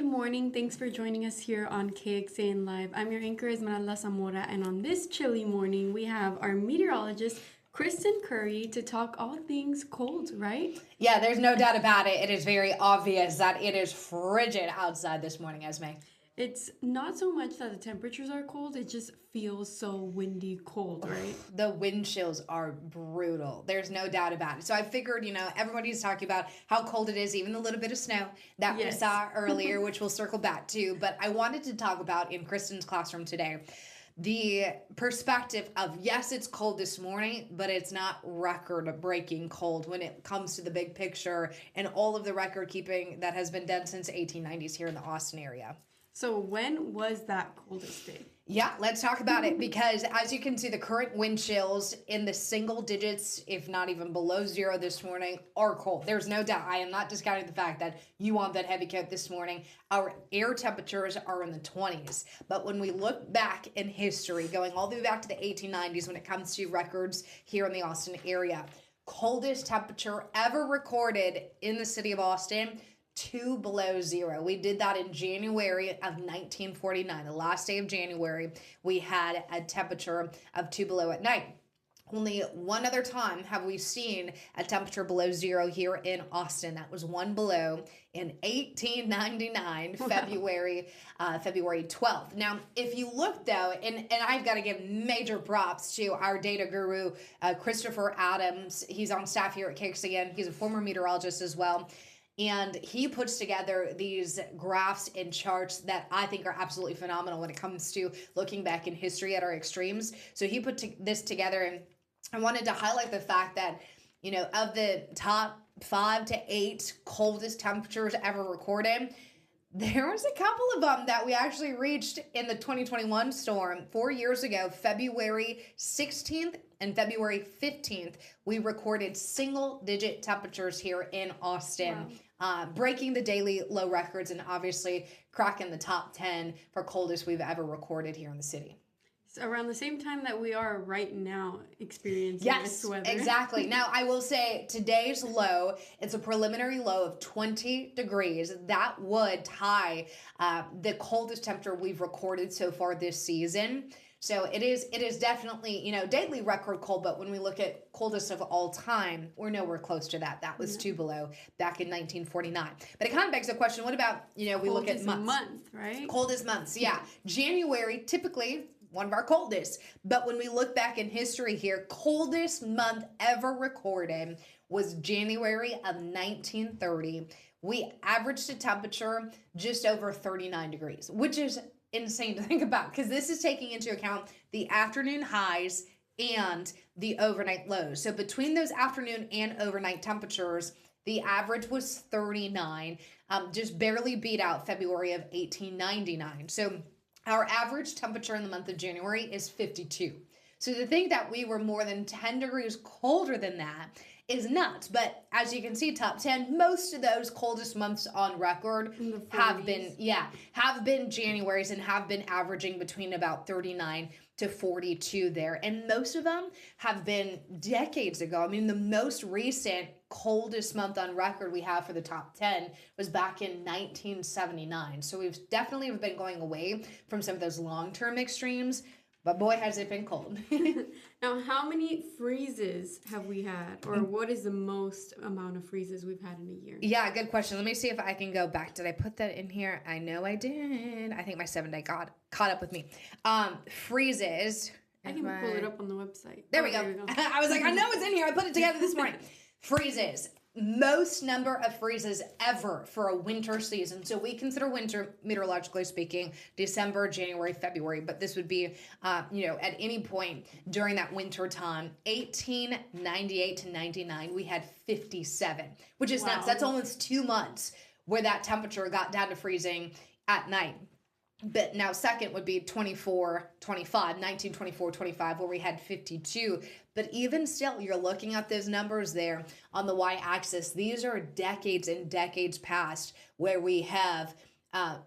morning. Thanks for joining us here on KXAN Live. I'm your anchor, Esmeralda Zamora, and on this chilly morning, we have our meteorologist, Kristen Curry, to talk all things cold, right? Yeah, there's no doubt about it. It is very obvious that it is frigid outside this morning, Esme. It's not so much that the temperatures are cold, it just feels so windy cold, right? The wind chills are brutal. There's no doubt about it. So I figured, everybody's talking about how cold it is, even a little bit of snow that we saw earlier, which we'll circle back to. But I wanted to talk about in Kristen's classroom today the perspective of, yes, it's cold this morning, but it's not record-breaking cold when it comes to the big picture and all of the record keeping that has been done since the 1890s here in the Austin area. So when was that coldest day? Yeah, let's talk about it because as you can see, the current wind chills in the single digits, if not even below zero this morning, are cold. There's no doubt. I am not discounting the fact that you want that heavy coat this morning. Our air temperatures are in the 20s. But when we look back in history, going all the way back to the 1890s when it comes to records here in the Austin area, coldest temperature ever recorded in the city of Austin, 2 below zero. We did that in January of 1949. The last day of January, we had a temperature of 2 below at night. Only one other time have we seen a temperature below zero here in Austin. That was 1 below in 1899, February 12th. Now, if you look though, and I've got to give major props to our data guru, Christopher Adams. He's on staff here at KXAN. He's a former meteorologist as well. And he puts together these graphs and charts that I think are absolutely phenomenal when it comes to looking back in history at our extremes. So he put this together, and I wanted to highlight the fact that, of the top 5 to 8 coldest temperatures ever recorded, there was a couple of them that we actually reached in the 2021 storm 4 years ago, February 16th and February 15th. We recorded single-digit temperatures here in Austin. Wow. Breaking the daily low records and obviously cracking the top 10 for coldest we've ever recorded here in the city. So around the same time that we are right now experiencing this weather. Yes, exactly. Now, I will say today's low, it's a preliminary low of 20 degrees. That would tie the coldest temperature we've recorded so far this season. So it is definitely, daily record cold, but when we look at coldest of all time, we're nowhere close to that. That was 2 below back in 1949. But it kind of begs the question, what about, we look at months. Month, right? Coldest months, yeah. January, typically one of our coldest. But when we look back in history here, coldest month ever recorded was January of 1930. We averaged a temperature just over 39 degrees, which is insane to think about because this is taking into account the afternoon highs and the overnight lows. So between those afternoon and overnight temperatures, the average was 39, just barely beat out February of 1899. So our average temperature in the month of January is 52. So to think that we were more than 10 degrees colder than that is nuts. But as you can see, top 10, most of those coldest months on record have been January's and have been averaging between about 39 to 42 there. And most of them have been decades ago. I mean, the most recent coldest month on record we have for the top 10 was back in 1979. So we've definitely been going away from some of those long-term extremes. But boy, has it been cold. Now, how many freezes have we had? Or what is the most amount of freezes we've had in a year? Yeah, good question. Let me see if I can go back. Did I put that in here? I know I did. I think my 7-day caught up with me. Freezes. I can pull it up on the website. There we go. I was like, I know it's in here. I put it together this morning. Freezes. Most number of freezes ever for a winter season. So we consider winter, meteorologically speaking, December, January, February. But this would be, at any point during that winter time, 1898 to 99, we had 57, which is nuts. That's almost 2 months where that temperature got down to freezing at night. But now second would be 1924-25, where we had 52. But even still, you're looking at those numbers there on the y-axis. These are decades and decades past where we have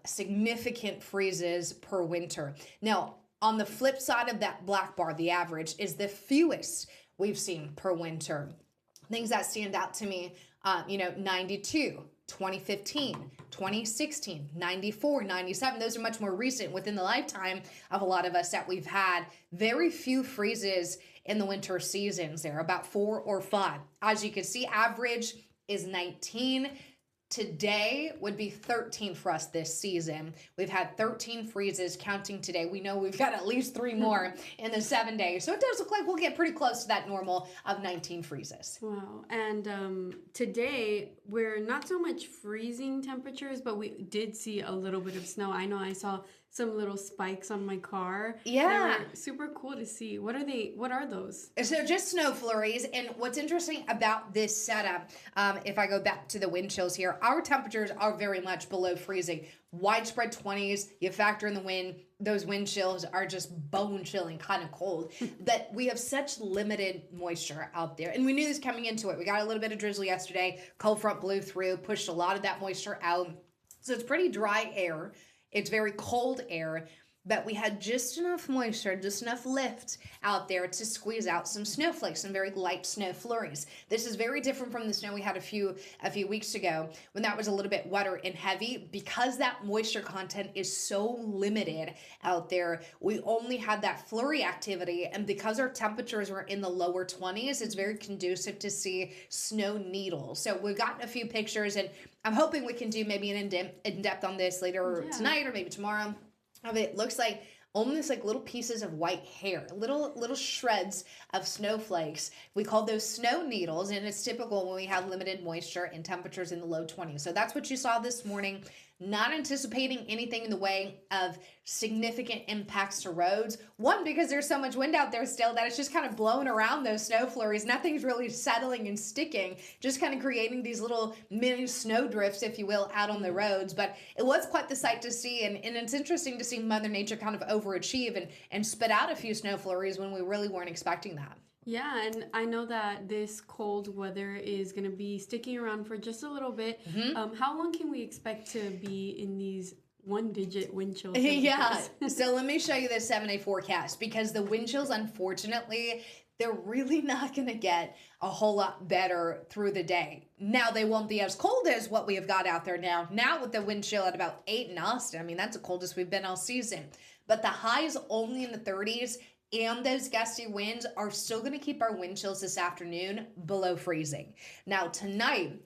significant freezes per winter. Now, on the flip side of that black bar, the average is the fewest we've seen per winter. Things that stand out to me, 92 2015, 2016, 94, 97. Those are much more recent within the lifetime of a lot of us that we've had. Very few freezes in the winter seasons there, about 4 or 5. As you can see, average is 19. Today would be 13 for us this season. We've had 13 freezes counting today. We know we've got at least 3 more in the 7 days. So it does look like we'll get pretty close to that normal of 19 freezes. Wow. And today, we're not so much freezing temperatures, but we did see a little bit of snow. I know I saw some little spikes on my car. Yeah. They were super cool to see. What are they? What are those? So just snow flurries. And what's interesting about this setup, if I go back to the wind chills here, our temperatures are very much below freezing. Widespread 20s, you factor in the wind, those wind chills are just bone chilling, kind of cold. But we have such limited moisture out there. And we knew this coming into it. We got a little bit of drizzle yesterday. Cold front blew through, pushed a lot of that moisture out. So it's pretty dry air. It's very cold air, but we had just enough moisture, just enough lift out there to squeeze out some snowflakes, some very light snow flurries. This is very different from the snow we had a few weeks ago when that was a little bit wetter and heavy. Because that moisture content is so limited out there, we only had that flurry activity, and because our temperatures were in the lower 20s, it's very conducive to see snow needles. So we've gotten a few pictures, and I'm hoping we can do maybe an in-depth on this later tonight or maybe tomorrow. It looks like almost like little pieces of white hair, little shreds of snowflakes. We call those snow needles, and it's typical when we have limited moisture and temperatures in the low 20s. So that's what you saw this morning. Not anticipating anything in the way of significant impacts to roads. One, because there's so much wind out there still that it's just kind of blowing around those snow flurries. Nothing's really settling and sticking, just kind of creating these little mini snow drifts, if you will, out on the roads. But it was quite the sight to see, and it's interesting to see Mother Nature kind of overachieve and spit out a few snow flurries when we really weren't expecting that. Yeah, and I know that this cold weather is going to be sticking around for just a little bit. How long can we expect to be in these one-digit wind chill temperatures? Yeah, so let me show you this 7-day forecast, because the wind chills, unfortunately, they're really not going to get a whole lot better through the day. Now, they won't be as cold as what we have got out there now. Now with the wind chill at about 8 in Austin, I mean, that's the coldest we've been all season. But the highs only in the 30s, and those gusty winds are still going to keep our wind chills this afternoon below freezing. Now, tonight,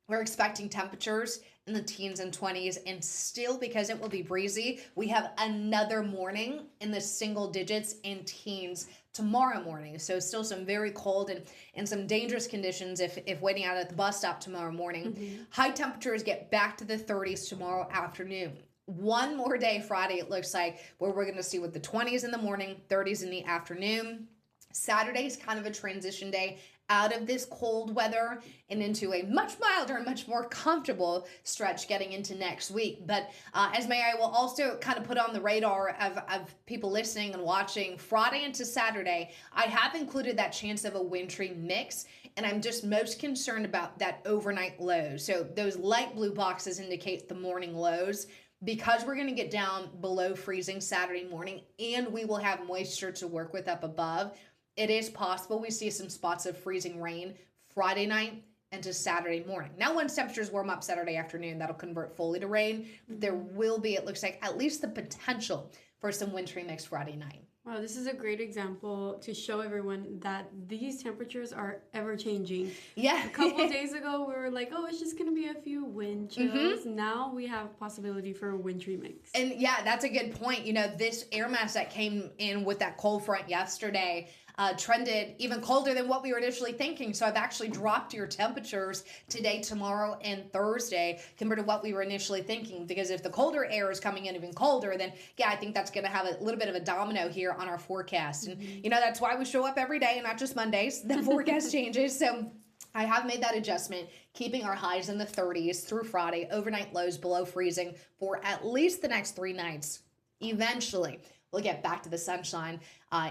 we're expecting temperatures in the teens and 20s, and still, because it will be breezy, we have another morning in the single digits and teens tomorrow morning. So still some very cold and some dangerous conditions if waiting out at the bus stop tomorrow morning. High temperatures get back to the 30s tomorrow afternoon. One more day, Friday, it looks like, where we're going to see with the 20s in the morning, 30s in the afternoon. Saturday's kind of a transition day out of this cold weather and into a much milder and much more comfortable stretch getting into next week. But as I will also kind of put on the radar of people listening and watching, Friday into Saturday, I have included that chance of a wintry mix, and I'm just most concerned about that overnight lows. So those light blue boxes indicate the morning lows. Because we're going to get down below freezing Saturday morning, and we will have moisture to work with up above, it is possible we see some spots of freezing rain Friday night into Saturday morning. Now, once temperatures warm up Saturday afternoon, that'll convert fully to rain. There will be, it looks like, at least the potential for some wintry mix Friday night. Wow, this is a great example to show everyone that these temperatures are ever changing. Yeah. A couple of days ago, we were like, oh, it's just going to be a few wind chills. Now we have possibility for a wintry mix. And yeah, that's a good point. You know, this air mass that came in with that cold front yesterday trended even colder than what we were initially thinking. So I've actually dropped your temperatures today, tomorrow, and Thursday compared to what we were initially thinking. Because if the colder air is coming in even colder, then yeah, I think that's going to have a little bit of a domino here on our forecast. And you know, that's why we show up every day and not just Mondays. The forecast changes. So I have made that adjustment, keeping our highs in the 30s through Friday, overnight lows below freezing for at least the next 3 nights. Eventually, we'll get back to the sunshine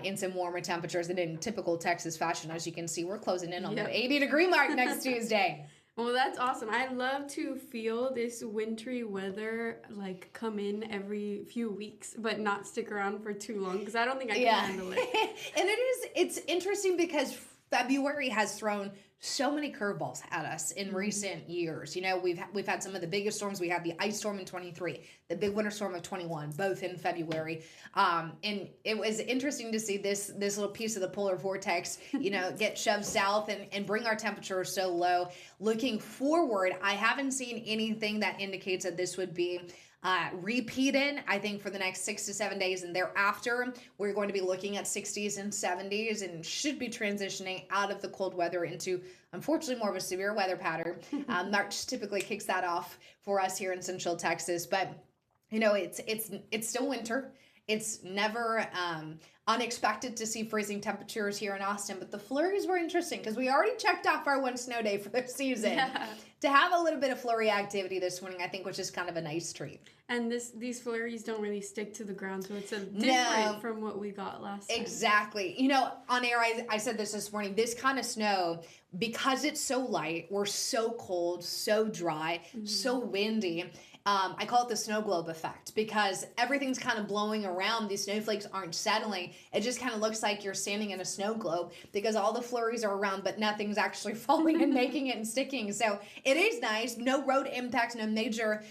in some warmer temperatures, and in typical Texas fashion, as you can see, we're closing in on the 80-degree mark next Tuesday. Well, that's awesome. I love to feel this wintry weather like come in every few weeks, but not stick around for too long, because I don't think I can handle it. And it's interesting because February has thrown so many curveballs at us in recent years. You know, we've had some of the biggest storms. We had the ice storm in 23, the big winter storm of 21, both in February. And it was interesting to see this little piece of the polar vortex, you know, get shoved south and bring our temperature so low. Looking forward, I haven't seen anything that indicates that this would be repeated. I think for the next 6 to 7 days and thereafter, we're going to be looking at 60s and 70s and should be transitioning out of the cold weather into, unfortunately, more of a severe weather pattern. March typically kicks that off for us here in Central Texas, but you know, it's still winter. It's never unexpected to see freezing temperatures here in Austin, but the flurries were interesting because we already checked off our one snow day for the season. Yeah. To have a little bit of flurry activity this morning, I think was just kind of a nice treat. And these flurries don't really stick to the ground, so it's different from what we got last time. Exactly. You know, on air, I said this morning, this kind of snow, because it's so light, we're so cold, so dry, so windy. I call it the snow globe effect because everything's kind of blowing around. These snowflakes aren't settling. It just kind of looks like you're standing in a snow globe because all the flurries are around, but nothing's actually falling and making it and sticking. So it is nice. No road impacts, no major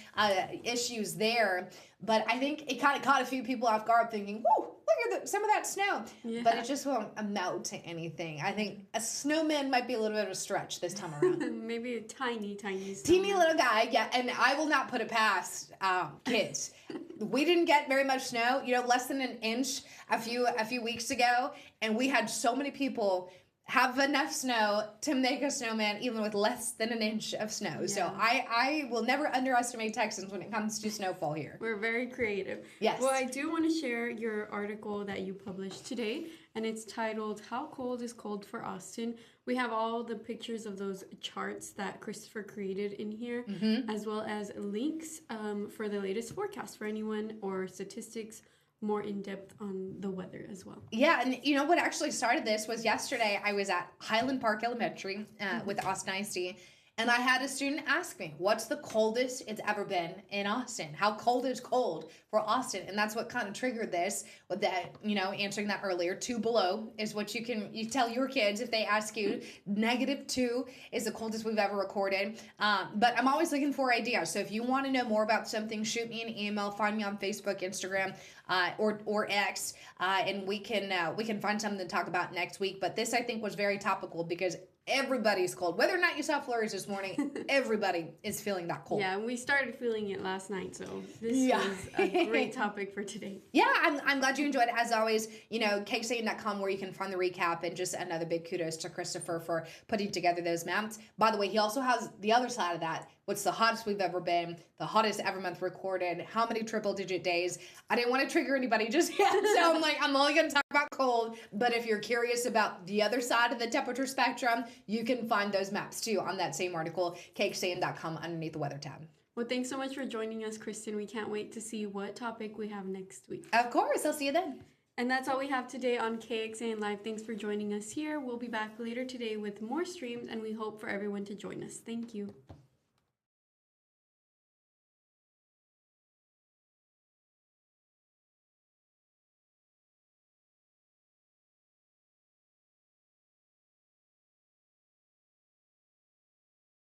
issues there. But I think it kind of caught a few people off guard thinking, whoa, look at some of that snow. Yeah. But it just won't amount to anything. I think a snowman might be a little bit of a stretch this time around. Maybe a tiny snowman. Teeny little guy, yeah. And I will not put it past kids. We didn't get very much snow, you know, less than an inch a few weeks ago. And we had so many people have enough snow to make a snowman even with less than an inch of snow. Yeah. So I will never underestimate Texans when it comes to snowfall here. We're very creative. Yes. Well, I do want to share your article that you published today, and it's titled, How Cold is Cold for Austin? We have all the pictures of those charts that Christopher created in here, as well as links for the latest forecast for anyone or statistics more in depth on the weather as well. Yeah, and you know what actually started this was yesterday I was at Highland Park Elementary with Austin ISD, and I had a student ask me, what's the coldest it's ever been in Austin? How cold is cold for Austin? And that's what kind of triggered this with that, you know, answering that earlier. 2 below is what you tell your kids if they ask you. -2 is the coldest we've ever recorded. But I'm always looking for ideas. So if you want to know more about something, shoot me an email, find me on Facebook, Instagram, or X, and we can find something to talk about next week. But this I think was very topical because everybody's cold. Whether or not you saw flurries this morning, everybody is feeling that cold. Yeah, and we started feeling it last night, so this was a great topic for today. Yeah, I'm glad you enjoyed it. As always, you know, cakesaying.com where you can find the recap, and just another big kudos to Christopher for putting together those maps. By the way, he also has the other side of that. What's the hottest we've ever been, the hottest ever month recorded, how many triple-digit days. I didn't want to trigger anybody just yet, so I'm like, I'm only going to talk about cold. But if you're curious about the other side of the temperature spectrum, you can find those maps too on that same article, cakesaying.com, underneath the weather tab. Well, thanks so much for joining us, Kristen. We can't wait to see what topic we have next week. Of course, I'll see you then. And that's all we have today on KXAN Live. Thanks for joining us here. We'll be back later today with more streams, and we hope for everyone to join us. Thank you.